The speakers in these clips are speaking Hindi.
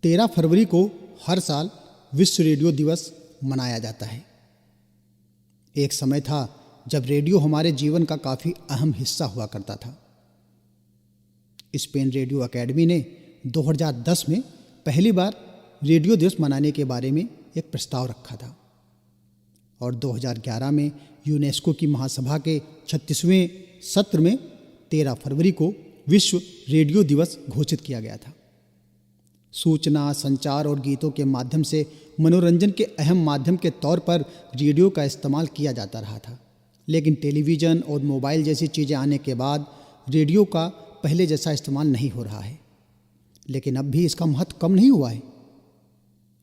13 फरवरी को हर साल विश्व रेडियो दिवस मनाया जाता है। एक समय था जब रेडियो हमारे जीवन का काफ़ी अहम हिस्सा हुआ करता था। स्पेन रेडियो अकेडमी ने 2010 में पहली बार रेडियो दिवस मनाने के बारे में एक प्रस्ताव रखा था और 2011 में यूनेस्को की महासभा के 36वें सत्र में 13 फरवरी को विश्व रेडियो दिवस घोषित किया गया था। सूचना, संचार और गीतों के माध्यम से मनोरंजन के अहम माध्यम के तौर पर रेडियो का इस्तेमाल किया जाता रहा था, लेकिन टेलीविज़न और मोबाइल जैसी चीज़ें आने के बाद रेडियो का पहले जैसा इस्तेमाल नहीं हो रहा है। लेकिन अब भी इसका महत्व कम नहीं हुआ है।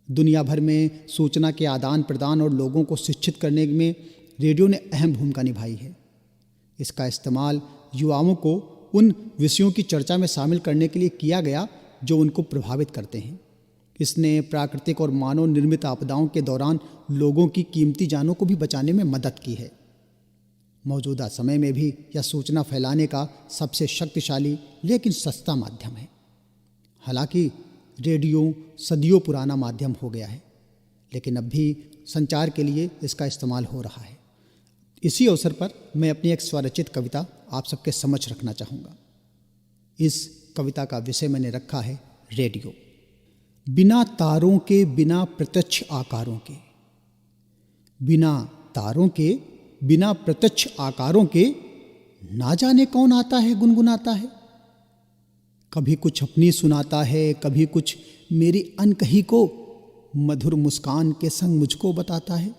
दुनिया भर में सूचना के आदान प्रदान और लोगों को शिक्षित करने में रेडियो ने अहम भूमिका निभाई है। इसका इस्तेमाल युवाओं को उन विषयों की चर्चा में शामिल करने के लिए किया गया जो उनको प्रभावित करते हैं। इसने प्राकृतिक और मानव निर्मित आपदाओं के दौरान लोगों की कीमती जानों को भी बचाने में मदद की है। मौजूदा समय में भी यह सूचना फैलाने का सबसे शक्तिशाली लेकिन सस्ता माध्यम है। हालांकि रेडियो सदियों पुराना माध्यम हो गया है, लेकिन अब भी संचार के लिए इसका इस्तेमाल हो रहा है। इसी अवसर पर मैं अपनी एक स्वरचित कविता आप सबके समक्ष रखना चाहूँगा। इस कविता का विषय मैंने रखा है रेडियो। बिना तारों के, बिना प्रत्यक्ष आकारों के, बिना तारों के, बिना प्रत्यक्ष आकारों के, ना जाने कौन आता है गुनगुनाता है। कभी कुछ अपनी सुनाता है, कभी कुछ मेरी अनकही को मधुर मुस्कान के संग मुझको बताता है।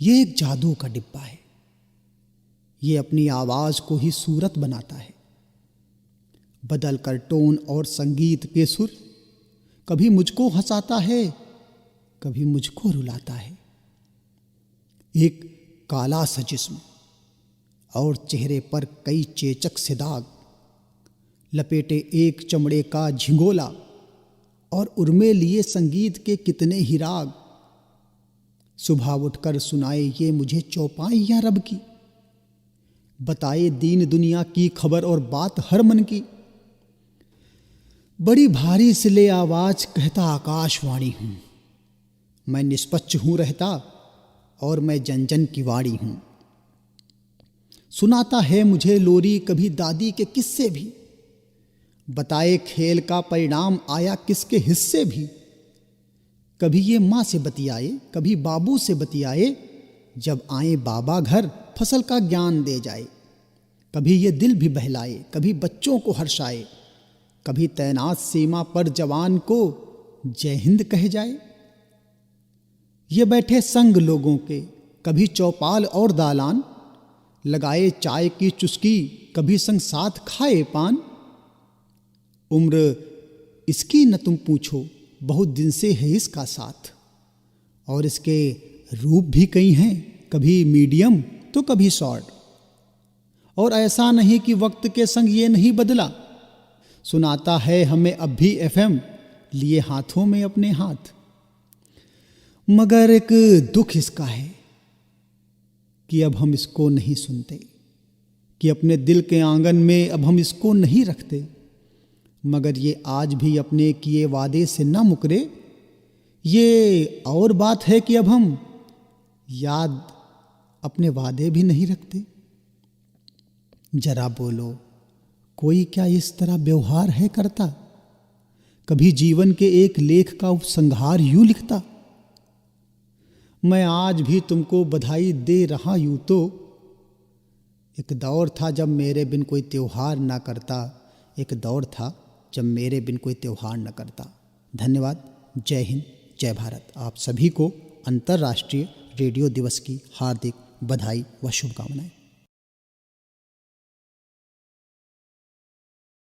ये एक जादू का डिब्बा है, ये अपनी आवाज को ही सूरत बनाता है। बदल कर टोन और संगीत के सुर कभी मुझको हंसाता है, कभी मुझको रुलाता है। एक काला सा जिस्म और चेहरे पर कई चेचक से दाग, लपेटे एक चमड़े का झिंगोला और उर्मे लिए संगीत के कितने ही राग। सुबह उठकर सुनाए ये मुझे चौपाइयां रब की, बताए दीन दुनिया की खबर और बात हर मन की। बड़ी भारी सिले आवाज कहता आकाशवाणी हूं, मैं निष्पक्ष हूं रहता और मैं जन जन की वाणी हूं। सुनाता है मुझे लोरी कभी दादी के किस्से भी, बताए खेल का परिणाम आया किसके हिस्से भी। कभी ये माँ से बतियाए, कभी बाबू से बतियाए, जब आए बाबा घर फसल का ज्ञान दे जाए। कभी ये दिल भी बहलाए, कभी बच्चों को हर्षाए, कभी तैनात सीमा पर जवान को जय हिंद कह जाए। ये बैठे संग लोगों के, कभी चौपाल और दालान, लगाए चाय की चुस्की, कभी संग साथ खाए पान। उम्र इसकी न तुम पूछो, बहुत दिन से है इसका साथ, और इसके रूप भी कई हैं, कभी मीडियम तो कभी शॉर्ट। और ऐसा नहीं कि वक्त के संग ये नहीं बदला, सुनाता है हमें अब भी एफएम लिए हाथों में अपने हाथ। मगर एक दुख इसका है कि अब हम इसको नहीं सुनते, कि अपने दिल के आंगन में अब हम इसको नहीं रखते। मगर ये आज भी अपने किए वादे से न मुकरे। ये और बात है कि अब हम याद अपने वादे भी नहीं रखते। जरा बोलो, कोई क्या इस तरह व्यवहार है करता? कभी जीवन के एक लेख का उपसंहार यूं लिखता? मैं आज भी तुमको बधाई दे रहा यूं तो, एक दौर था जब मेरे बिन कोई त्योहार ना करता, एक दौर था जब मेरे बिन कोई त्योहार न करता। धन्यवाद। जय हिंद, जय भारत। आप सभी को अंतर्राष्ट्रीय रेडियो दिवस की हार्दिक बधाई व शुभकामनाएं।